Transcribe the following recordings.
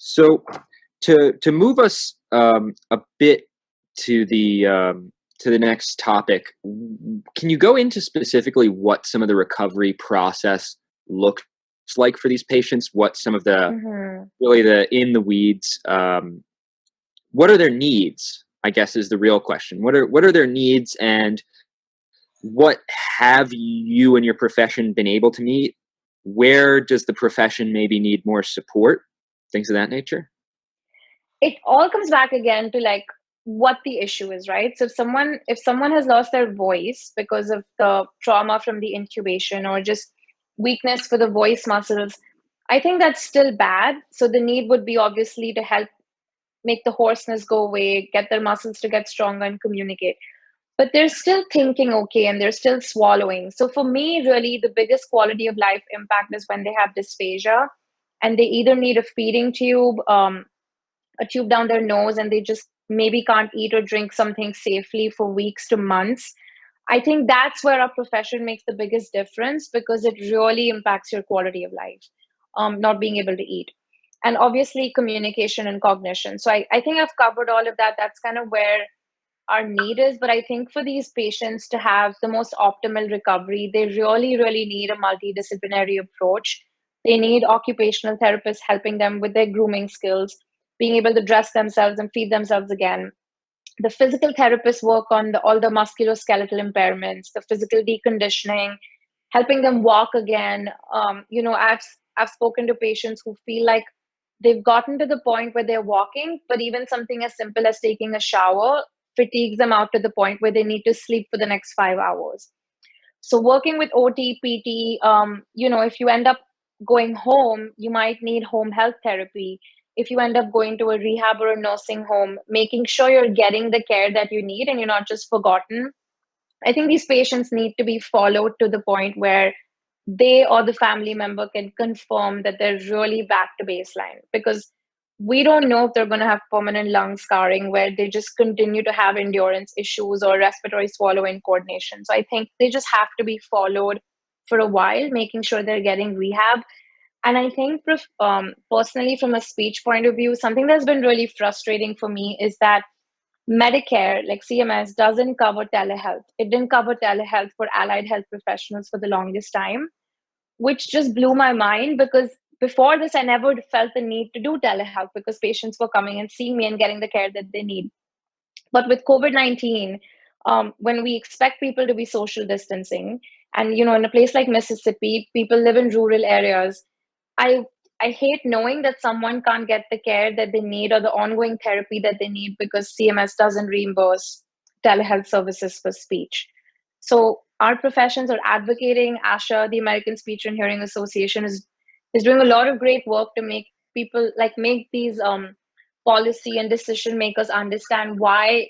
So to move us a bit to the next topic, can you go into specifically what some of the recovery process looks like for these patients? What some of the Hmm. really the in the weeds? What are their needs? I guess is the real question. What are their needs, and what have you and your profession been able to meet? Where does the profession maybe need more support? Things of that nature. It all comes back again to like what the issue is, right? So if someone has lost their voice because of the trauma from the intubation or just weakness for the voice muscles, I think that's still bad. So the need would be obviously to help make the hoarseness go away, get their muscles to get stronger and communicate. But they're still thinking okay and they're still swallowing. So for me, really, the biggest quality of life impact is when they have dysphagia and they either need a feeding tube, a tube down their nose, and they just maybe can't eat or drink something safely for weeks to months. I think that's where our profession makes the biggest difference because it really impacts your quality of life, not being able to eat. And obviously, communication and cognition. So I think I've covered all of that. That's kind of where our need is. But I think for these patients to have the most optimal recovery, they really, really need a multidisciplinary approach. They need occupational therapists helping them with their grooming skills, being able to dress themselves and feed themselves again. The physical therapists work on all the musculoskeletal impairments, the physical deconditioning, helping them walk again. I've spoken to patients who feel like they've gotten to the point where they're walking, but even something as simple as taking a shower fatigues them out to the point where they need to sleep for the next 5 hours. So working with OT, PT, if you end up going home, you might need home health therapy. If you end up going to a rehab or a nursing home, making sure you're getting the care that you need and you're not just forgotten. I think these patients need to be followed to the point where they or the family member can confirm that they're really back to baseline, because we don't know if they're going to have permanent lung scarring where they just continue to have endurance issues or respiratory swallowing coordination. So I think they just have to be followed for a while, making sure they're getting rehab. And I think personally, from a speech point of view, something that's been really frustrating for me is that Medicare, like CMS, doesn't cover telehealth. It didn't cover telehealth for allied health professionals for the longest time, which just blew my mind because before this, I never felt the need to do telehealth because patients were coming and seeing me and getting the care that they need. But with COVID-19, when we expect people to be social distancing, and in a place like Mississippi, people live in rural areas. I I hate knowing that someone can't get the care that they need or the ongoing therapy that they need because CMS doesn't reimburse telehealth services for speech. So our professions are advocating. ASHA, the American Speech and Hearing Association, is doing a lot of great work to make people make these policy and decision makers understand why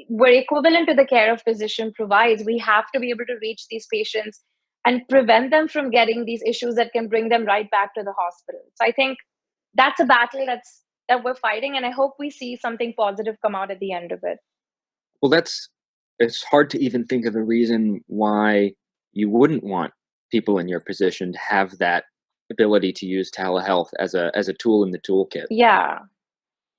we're equivalent to the care a physician provides. We have to be able to reach these patients and prevent them from getting these issues that can bring them right back to the hospital. So I think that's a battle that we're fighting, and I hope we see something positive come out at the end of it. Well, it's hard to even think of a reason why you wouldn't want people in your position to have that ability to use telehealth as a tool in the toolkit. Yeah.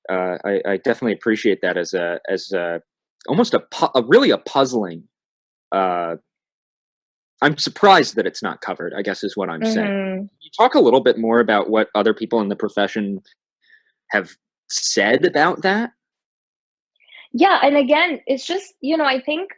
I definitely appreciate that as a almost a really a puzzling. Uh, I'm surprised that it's not covered, I guess is what I'm saying. Hmm. Can you talk a little bit more about what other people in the profession have said about that? Yeah, and again, it's just, I think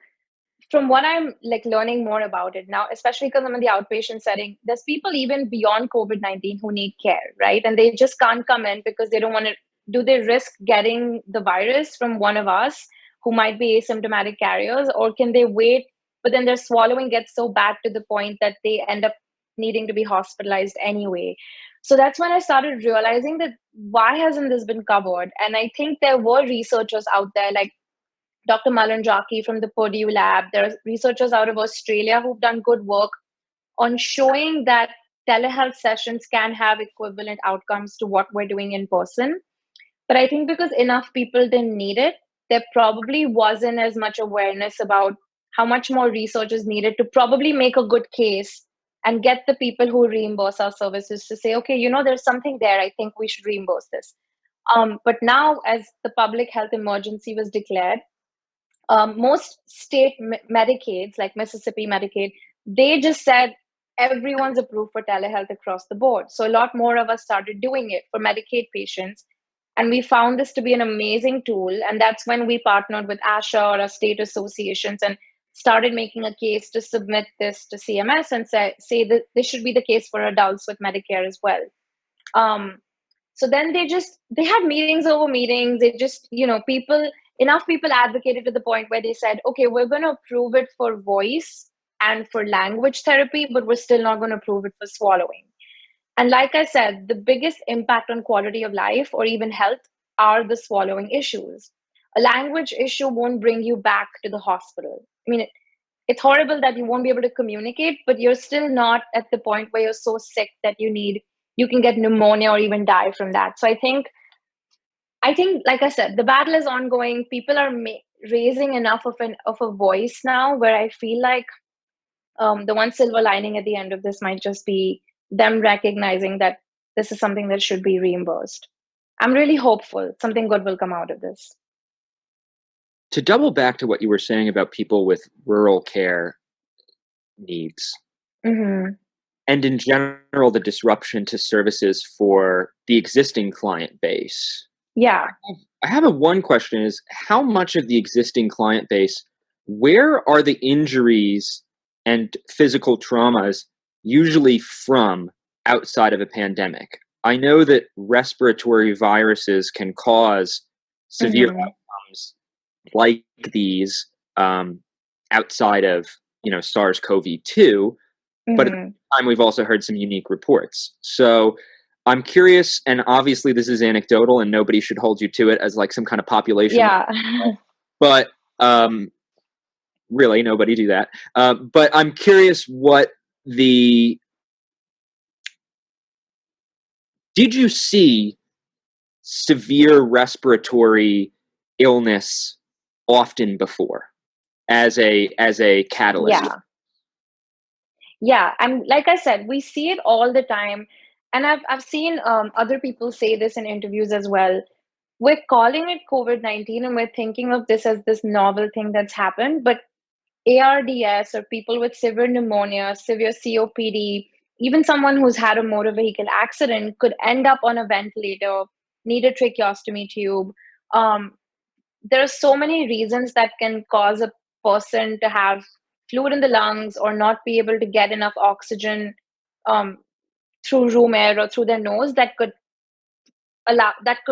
from what I'm learning more about it now, especially because I'm in the outpatient setting, there's people even beyond COVID-19 who need care, right? And they just can't come in because they don't want to. Do they risk getting the virus from one of us who might be asymptomatic carriers, or can they wait? But then their swallowing gets so bad to the point that they end up needing to be hospitalized anyway. So that's when I started realizing that why hasn't this been covered? And I think there were researchers out there like Dr. Malanjaki from the Purdue lab. There are researchers out of Australia who've done good work on showing that telehealth sessions can have equivalent outcomes to what we're doing in person. But I think because enough people didn't need it, there probably wasn't as much awareness about how much more research is needed to probably make a good case and get the people who reimburse our services to say, okay, there's something there. I think we should reimburse this. But now, as the public health emergency was declared, most state Medicaids, like Mississippi Medicaid, they just said everyone's approved for telehealth across the board. So a lot more of us started doing it for Medicaid patients. And we found this to be an amazing tool. And that's when we partnered with ASHA or our state associations and started making a case to submit this to CMS and say that this should be the case for adults with Medicare as well. Um, so then they had meetings over meetings. They just, enough people advocated to the point where they said, okay, we're going to approve it for voice and for language therapy, but we're still not going to approve it for swallowing. And like I said, the biggest impact on quality of life or even health are the swallowing issues. A language issue won't bring you back to the hospital. I mean, it's horrible that you won't be able to communicate, but you're still not at the point where you're so sick that you can get pneumonia or even die from that. So I think, like I said, the battle is ongoing. People are raising enough of a voice now where I feel like the one silver lining at the end of this might just be them recognizing that this is something that should be reimbursed. I'm really hopeful something good will come out of this. To double back to what you were saying about people with rural care needs, Mm-hmm. and in general, the disruption to services for the existing client base. Yeah. I have one question is, how much of the existing client base, where are the injuries and physical traumas usually from outside of a pandemic? I know that respiratory viruses can cause severe outcomes like these outside of, SARS-CoV-2, but at the same time, we've also heard some unique reports. So I'm curious, and obviously this is anecdotal and nobody should hold you to it as like some kind of population. Yeah. But really, nobody do that. But I'm curious did you see severe respiratory illness often before as a catalyst? Yeah. And like I said, we see it all the time. And I've seen other people say this in interviews as well. We're calling it COVID-19 and we're thinking of this as this novel thing that's happened. But ARDS or people with severe pneumonia, severe COPD, even someone who's had a motor vehicle accident could end up on a ventilator, need a tracheostomy tube. There are so many reasons that can cause a person to have fluid in the lungs or not be able to get enough oxygen um, through room air or through their nose that could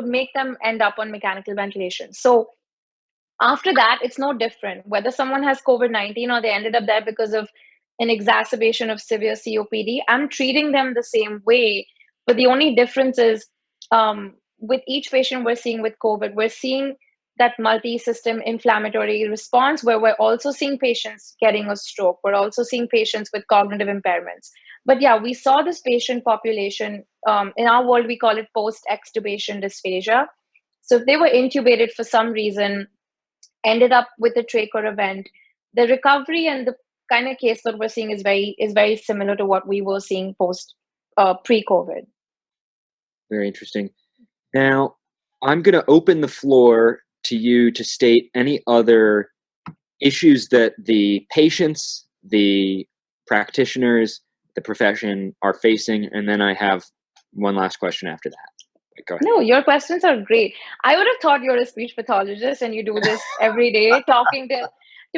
make them end up on mechanical ventilation. So after that, it's no different. Whether someone has COVID-19 or they ended up there because of an exacerbation of severe COPD, I'm treating them the same way. But the only difference is with each patient we're seeing with COVID, we're seeing that multi-system inflammatory response where we're also seeing patients getting a stroke. We're also seeing patients with cognitive impairments. But yeah, we saw this patient population. In our world, we call it post-extubation dysphagia. So if they were intubated for some reason, ended up with a trach or a vent, the recovery and the kind of case that we're seeing is very similar to what we were seeing pre-COVID. Very interesting. Now, I'm going to open the floor to you to state any other issues that the patients, the practitioners, the profession are facing, and then I have one last question after that. Go ahead. No, your questions are great. I would have thought you're a speech pathologist and you do this every day, talking to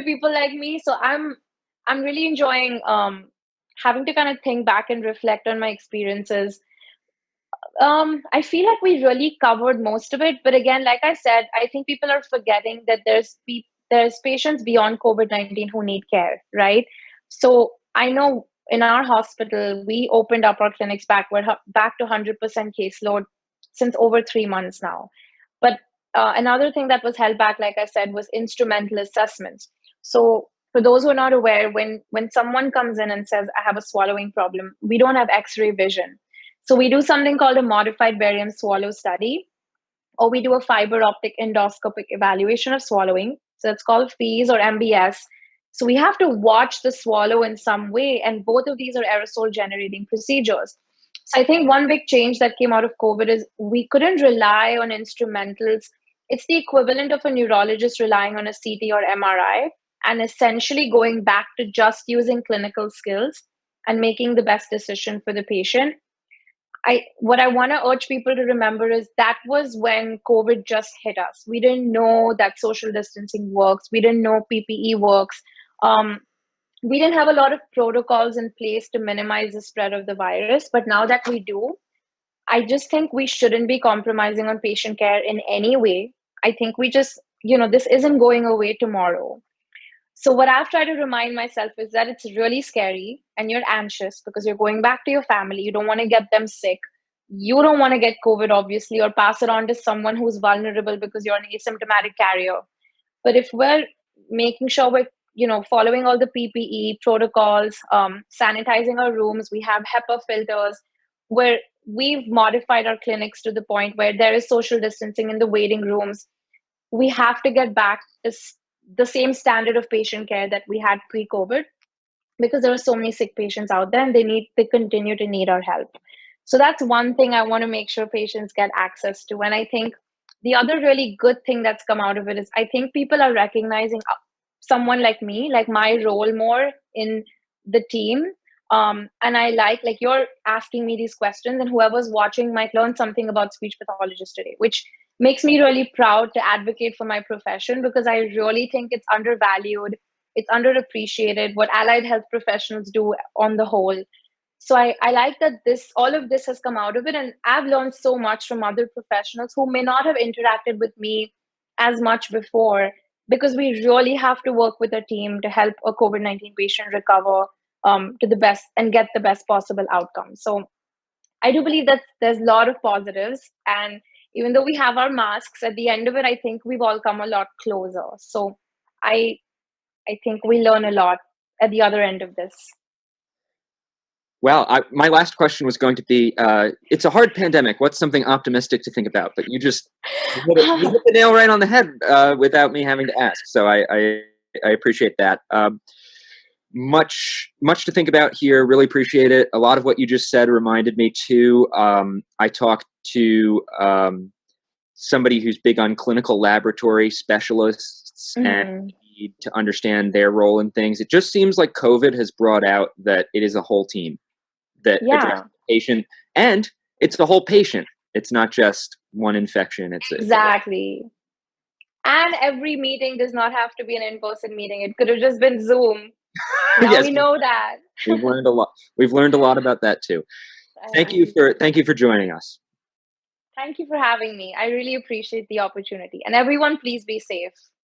people like me. So I'm really enjoying having to kind of think back and reflect on my experiences. I feel like we really covered most of it, but again, like I said, I think people are forgetting that there's patients beyond COVID-19 who need care, right? So I know in our hospital we opened up our clinics back. We're back to 100% caseload since over 3 months now. But another thing that was held back, like I said, was instrumental assessments. So for those who are not aware, when someone comes in and says, I have a swallowing problem, we don't have X-ray vision. So we do something called a modified barium swallow study, or we do a fiber optic endoscopic evaluation of swallowing. So it's called FEES or MBS. So we have to watch the swallow in some way, and both of these are aerosol generating procedures. So I think one big change that came out of COVID is we couldn't rely on instrumentals. It's the equivalent of a neurologist relying on a CT or MRI and essentially going back to just using clinical skills and making the best decision for the patient. What I want to urge people to remember is that was when COVID just hit us. We didn't know that social distancing works. We didn't know PPE works. Um, we didn't have a lot of protocols in place to minimize the spread of the virus. But now that we do, I just think we shouldn't be compromising on patient care in any way. I think we just, this isn't going away tomorrow. So, what I've tried to remind myself is that it's really scary and you're anxious because you're going back to your family. You don't want to get them sick. You don't want to get COVID, obviously, or pass it on to someone who's vulnerable because you're an asymptomatic carrier. But if we're making sure we're following all the PPE protocols, sanitizing our rooms, we have HEPA filters, where we've modified our clinics to the point where there is social distancing in the waiting rooms. We have to get back to the same standard of patient care that we had pre-COVID, because there are so many sick patients out there and they continue to need our help. So that's one thing I want to make sure patients get access to. And I think the other really good thing that's come out of it is I think people are recognizing someone like me, like my role more in the team. And I like you're asking me these questions, and whoever's watching might learn something about speech pathologists today, which makes me really proud to advocate for my profession, because I really think it's undervalued, it's underappreciated what allied health professionals do on the whole. So I like that all of this has come out of it, and I've learned so much from other professionals who may not have interacted with me as much before, because we really have to work with a team to help a COVID-19 patient recover to the best and get the best possible outcome. So I do believe that there's a lot of positives, and even though we have our masks, at the end of it, I think we've all come a lot closer. So I I think we learn a lot at the other end of this. Well, my last question was going to be, it's a hard pandemic. What's something optimistic to think about? But you hit the nail right on the head without me having to ask. So I appreciate that. Much to think about here. Really appreciate it. A lot of what you just said reminded me too. I talked to somebody who's big on clinical laboratory specialists and need to understand their role in things. It just seems like COVID has brought out that it is a whole team that addresses the patient, and it's the whole patient. It's not just one infection. Exactly. And every meeting does not have to be an in-person meeting. It could have just been Zoom. Now yes, we know that. We've learned a lot. We've learned a lot about that too. Thank you for joining us. Thank you for having me. I really appreciate the opportunity. And everyone, please be safe.